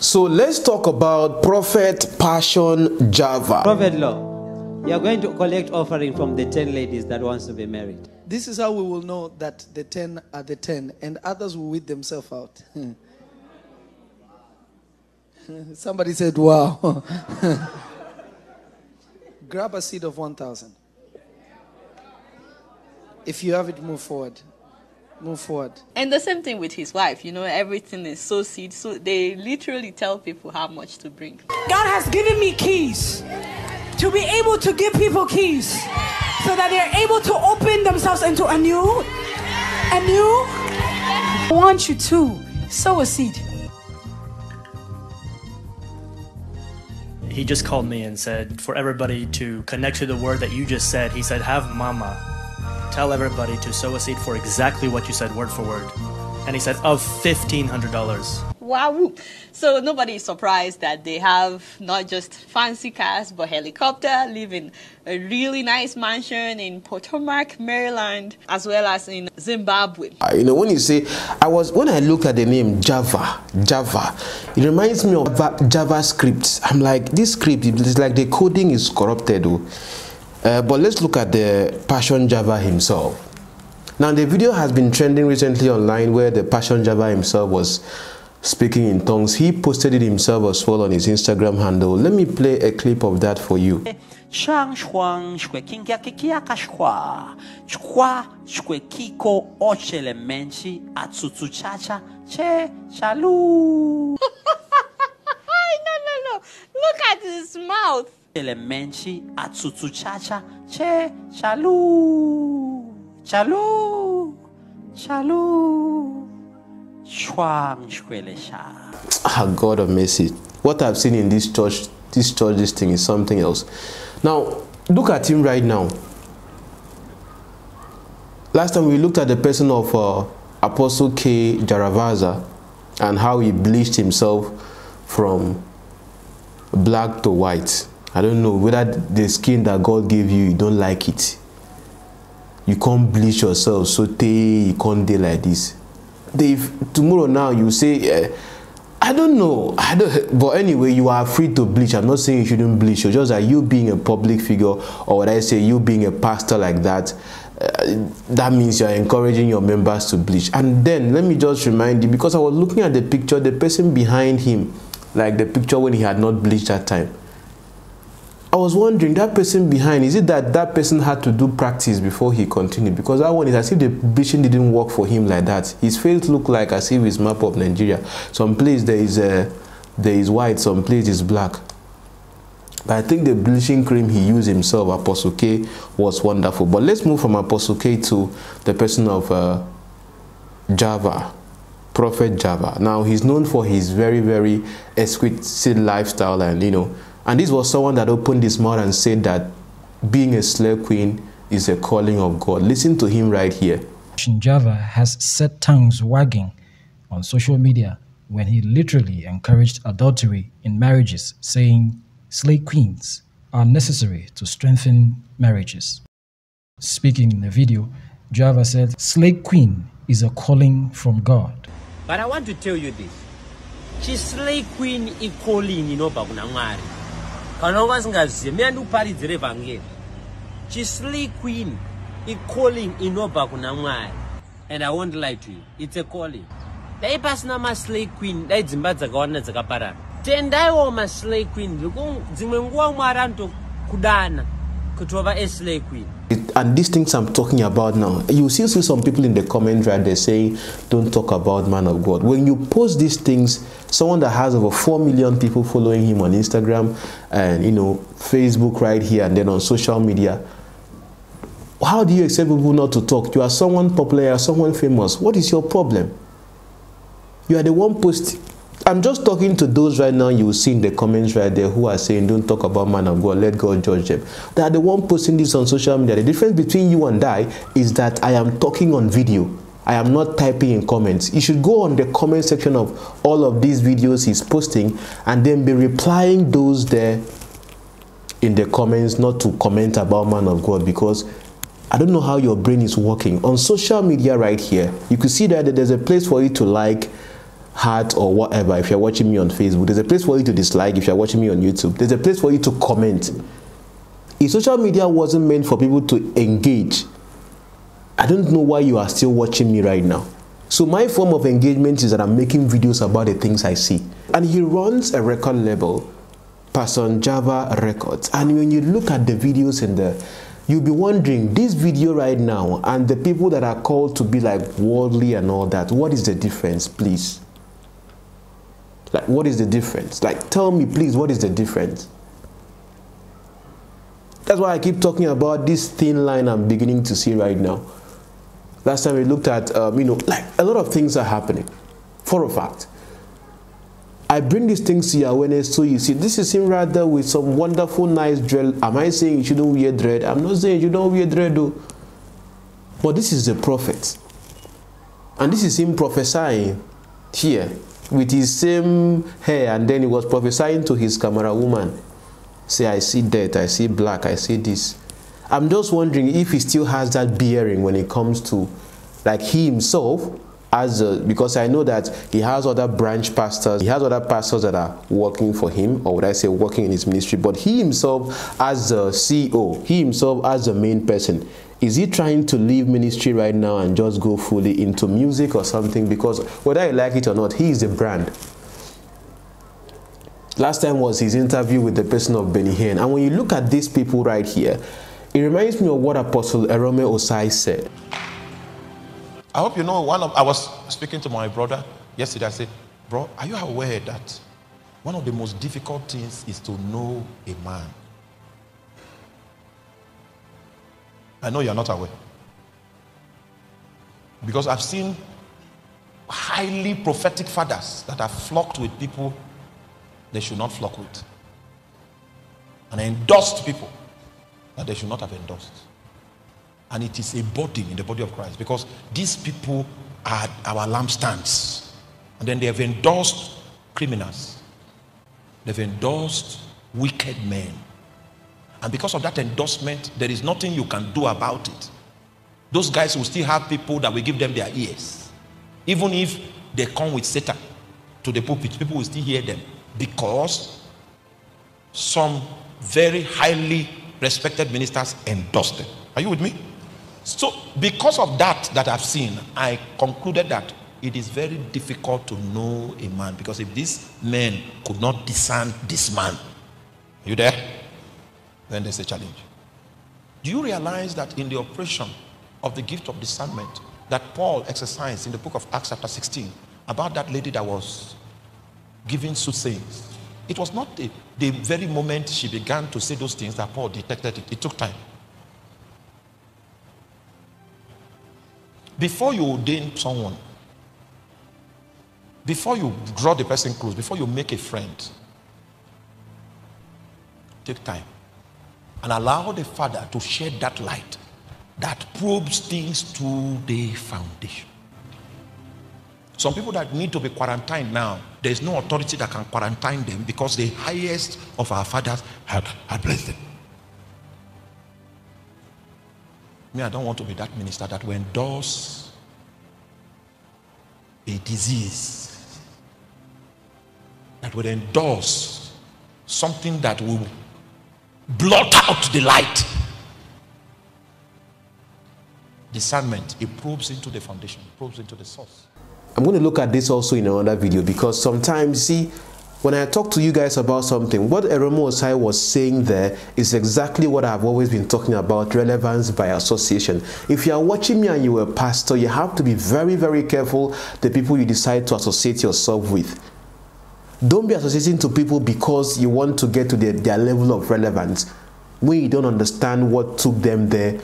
So let's talk about Prophet Passion Java. Prophet Law, you are going to collect offering from the 10 ladies that wants to be married. This is how we will know that the 10 are the 10 and others will weed themselves out. Somebody said, wow. Grab a seed of 1,000. If you have it, move forward. Move forward. And the same thing with his wife. You know, everything is so seed. So they literally tell people how much to bring. God has given me keys to be able to give people keys so that they're able to open themselves into a new. I want you to sow a seed. He just called me and said, for everybody to connect to the word that you just said, he said, have mama tell everybody to sow a seed for exactly what you said, word for word. And he said, of $1,500. Wow. So nobody is surprised that they have not just fancy cars, but helicopter, live in a really nice mansion in Potomac, Maryland, as well as in Zimbabwe. You know, when you say, when I looked at the name Java, it reminds me of JavaScript. I'm like, this script, it's like the coding is corrupted. But let's look at the Passion Java himself. Now, the video has been trending recently online where the Passion Java himself was speaking in tongues. He posted it himself as well on his Instagram handle. Let me play a clip of that for you. No. Look at his mouth. God of mercy. What I've seen in this church, this thing is something else. Now, look at him right now. Last time we looked at the person of Apostle 𝐾 and how he bleached himself from black to white. I don't know whether the skin that God gave you don't like it. You can't bleach yourself, so you can't do like this. Tomorrow now you say, I don't know. But anyway, you are free to bleach. I'm not saying you shouldn't bleach. It's just that you being a public figure, or what I say, you being a pastor like that, that means you're encouraging your members to bleach. And then let me just remind you, because I was looking at the picture, the person behind him, like the picture when he had not bleached that time, I was wondering, that person behind, is it that person had to do practice before he continued? Because that one is as if the bleaching didn't work for him like that. His face looked like as if it's map of Nigeria. Some place there is white, some place is black. But I think the bleaching cream he used himself, Apostle K, was wonderful. But let's move from Apostle K to the person of Java, Prophet Java. Now, he's known for his very, very exquisite lifestyle, and and this was someone that opened his mouth and said that being a slave queen is a calling of God. Listen to him right here. Java has set tongues wagging on social media when he literally encouraged adultery in marriages, saying slave queens are necessary to strengthen marriages. Speaking in the video, Java said, slave queen is a calling from God. But I want to tell you this. She's slave queen is calling, She's slave queen is calling and I won't lie to you, it's a calling. The person I'm a slave queen, they Zimbabwe zakapara. Tendai wa ma slave queen, zimengwa maranto kudana kutova a slave queen. And these things I'm talking about now, you still see some people in the comments right there saying, don't talk about man of God. When you post these things, someone that has over 4 million people following him on Instagram and, Facebook right here and then on social media, how do you expect people not to talk? You are someone popular, you are someone famous. What is your problem? You are the one posting. I'm just talking to those right now you will see in the comments right there who are saying, don't talk about man of God, let God judge them. They are the one posting this on social media. The difference between you and I is that I am talking on video. I am not typing in comments. You should go on the comment section of all of these videos he's posting and then be replying those there in the comments, not to comment about man of God, because I don't know how your brain is working. On social media right here, you can see that there's a place for you to like, heart or whatever if you're watching me on Facebook. There's a place for you to dislike if you're watching me on YouTube. There's a place for you to comment. If social media wasn't meant for people to engage, I don't know why you are still watching me right now. So my form of engagement is that I'm making videos about the things I see. And he runs a record label, Person Java Records. And when you look at the videos in there, you'll be wondering, this video right now and the people that are called to be like worldly and all that, what is the difference, please? Like, what is the difference? Like, tell me, please, what is the difference? That's why I keep talking about this thin line I'm beginning to see right now. Last time we looked at, like a lot of things are happening, for a fact. I bring these things to your awareness so you see, this is him rather with some wonderful, nice dread. Am I saying you shouldn't wear dread? I'm not saying you don't wear dread though. But this is the prophet. And this is him prophesying here with his same hair, and then he was prophesying to his camera woman. Say, I see death, I see black, I see this. I'm just wondering if he still has that bearing when it comes to, like, he himself, because I know that he has other branch pastors, he has other pastors that are working for him, or would I say working in his ministry, but he himself as the CEO, he himself as the main person, is he trying to leave ministry right now and just go fully into music or something? Because whether you like it or not, he is the brand. Last time was his interview with the person of 𝐵𝚘𝚘. And when you look at these people right here, it reminds me of what Apostle Arome Osayi said. I hope you know, I was speaking to my brother yesterday. I said, bro, are you aware that one of the most difficult things is to know a man? I know you're not aware. Because I've seen highly prophetic fathers that have flocked with people they should not flock with. And endorsed people that they should not have endorsed. And it is a burden in the body of Christ, because these people are our lampstands. And then they have endorsed criminals. They've endorsed wicked men. And because of that endorsement, there is nothing you can do about it. Those guys will still have people that will give them their ears. Even if they come with Satan to the pulpit, people will still hear them, because some very highly respected ministers endorse them. Are you with me? So because of that I've seen, I concluded that it is very difficult to know a man, because if these men could not discern this man, you there? Then there's a challenge. Do you realize that in the operation of the gift of discernment that Paul exercised in the book of Acts chapter 16 about that lady that was giving soothsayings, it was not the very moment she began to say those things that Paul detected it. It took time. Before you ordain someone, before you draw the person close, before you make a friend, take time and allow the Father to shed that light that probes things to the foundation. Some people that need to be quarantined now, there is no authority that can quarantine them, because the highest of our fathers had blessed them. Me, I don't want to be that minister that will endorse a disease, that will endorse something that will blot out the light. Discernment, it probes into the foundation, it probes into the source. I'm going to look at this also in another video, because sometimes, see, when I talk to you guys about something, what Arome Osayi was saying there is exactly what I've always been talking about: relevance by association. If you are watching me and you are a pastor, you have to be very, very careful the people you decide to associate yourself with. Don't be associating to people because you want to get to their level of relevance when you don't understand what took them there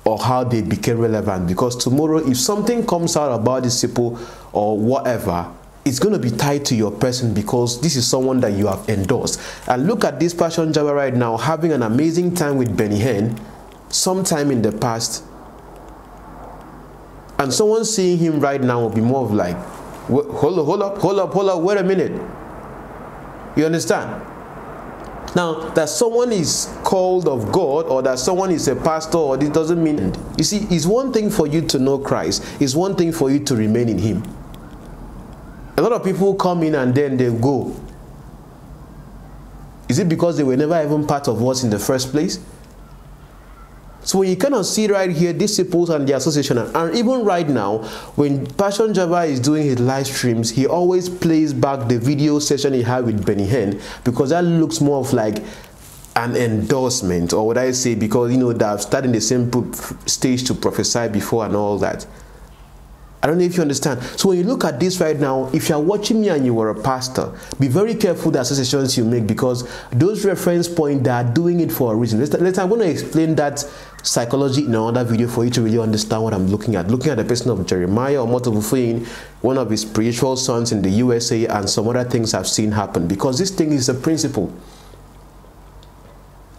or how they became relevant. Because tomorrow, if something comes out about these people or whatever, it's going to be tied to your person, because this is someone that you have endorsed. And look at this Person Java right now having an amazing time with 𝐵𝚘𝚘 sometime in the past, and someone seeing him right now will be more of like, hold up, wait a minute. You understand? Now, that someone is called of God, or that someone is a pastor, or this doesn't mean, you see, it's one thing for you to know Christ, it's one thing for you to remain in him. A lot of people come in and then they go. Is it because they were never even part of us in the first place? So when you cannot see right here, these people and the association, and even right now, when 𝚘𝚎𝚘𝚘𝚘 is doing his live streams, he always plays back the video session he had with 𝐵𝚘𝚘, because that looks more of like an endorsement, or would I say, because you know they've started in the same stage to prophesy before and all that. I don't know if you understand. So when you look at this right now, if you're watching me and you were a pastor, be very careful the associations you make, because those reference points, they are doing it for a reason. I'm going to explain that psychology in another video for you to really understand what I'm looking at. Looking at the person of Jeremiah or 𝐷𝗵𝗡, one of his spiritual sons in the USA, and some other things I've seen happen, because this thing is a principle.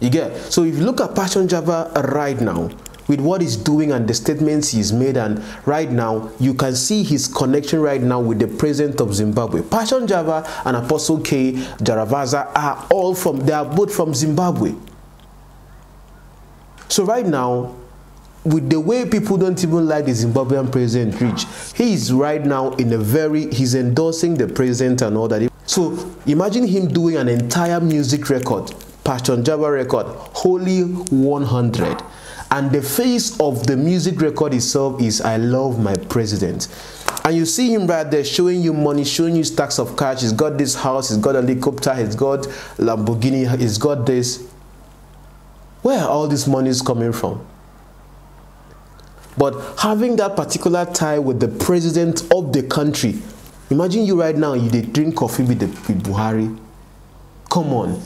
You get? So if you look at 𝚘𝚎𝚘𝚘 right now, with what he's doing and the statements he's made, and right now you can see his connection right now with the president of Zimbabwe. 𝚘𝚎𝚘𝚘 and Apostle K. Jaravaza are all from, they are both from Zimbabwe. So right now, with the way people don't even like the Zimbabwean president reach, he is right now in a very, he's endorsing the president and all that. So imagine him doing an entire music record, 𝚘𝚎𝚘𝚘 record, Holy 100. And the face of the music record itself is "I love my president." And you see him right there showing you money, showing you stacks of cash. He's got this house, he's got a helicopter, he's got Lamborghini, he's got this. Where are all this money coming from? But having that particular tie with the president of the country, imagine you right now, you drink coffee with Buhari. Come on.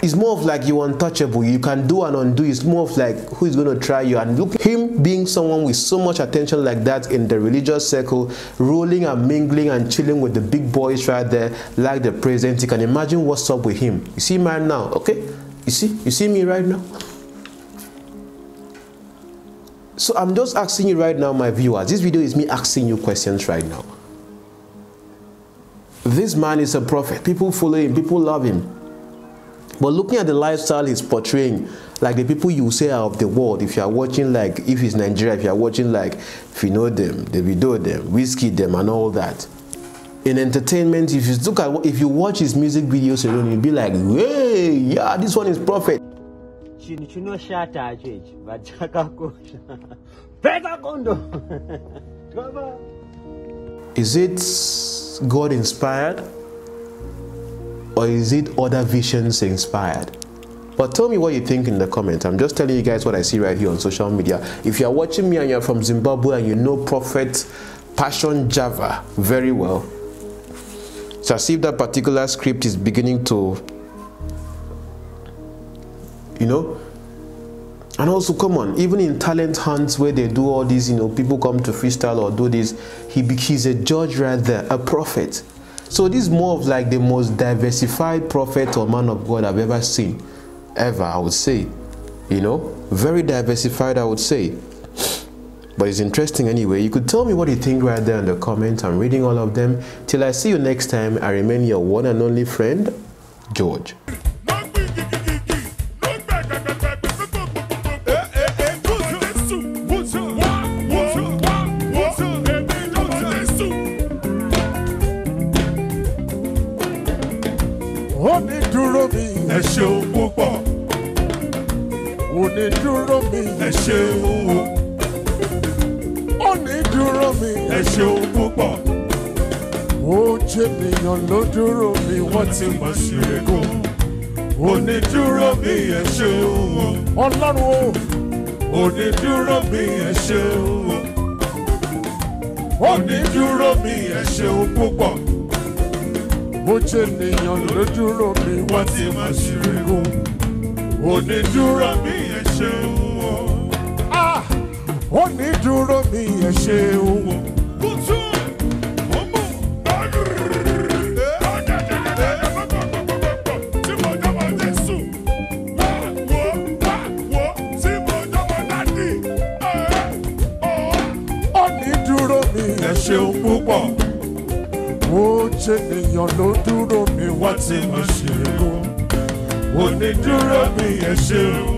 It's more of like you're untouchable. You can do and undo. It's more of like who is going to try you. And look, him being someone with so much attention like that in the religious circle, rolling and mingling and chilling with the big boys right there, like the president. You can imagine what's up with him. You see me right now, okay? You see me right now? So I'm just asking you right now, my viewers. This video is me asking you questions right now. This man is a prophet. People follow him. People love him. But looking at the lifestyle he's portraying, like the people you say are of the world, if you are watching, like, if it's Nigeria, if you are watching, like, if you know them, Davido them, Wizkid them, and all that. In entertainment, if you look at, if you watch his music videos alone, you'll be like, hey, yeah, this one is prophet. Is it God inspired? Or is it other visions inspired? But tell me what you think in the comments. I'm just telling you guys what I see right here on social media. If you're watching me and you're from Zimbabwe and you know Prophet 𝚘𝚎𝚘𝚘𝚘 very well, it's as if that particular script is beginning to, you know. And also, come on, even in talent hunts where they do all these, you know, people come to freestyle or do this, he's a judge right there, a prophet. So this is more of like the most diversified prophet or man of God I've ever seen. Ever, I would say. You know? Very diversified, I would say. But it's interesting anyway. You could tell me what you think right there in the comments. I'm reading all of them. Till I see you next time, I remain your one and only friend, George. Onídúró mi, ẹ ṣeun púpọ̀. Onídúró mi, ẹ ṣeun o. Onídúró mi, ẹ ṣeun púpọ̀. Ó jẹ́ ènìyàn ló dúró mi, wọ́n ti mọ̀ sí ẹ̀gún. Onídúró mi, ẹ ṣeun o. Ọlọ́run o. Onídúró mi, ẹ ṣeun o. Onídúró mi, ẹ ṣeun púpọ̀. Ó jẹ́ ènìyàn ló dúró mi, wọ́n ti máa ṣìrìgún. Onídúró mi, ẹ ṣeun o. Onídúró mi, ẹ ṣeun o. Onídúró mi, ẹ ṣeun púpọ̀. Ó jẹ́ ènìyàn ló dúró mi, wọ́n ti máa ṣìrìgún. Onídúró mi, ẹ ṣeun.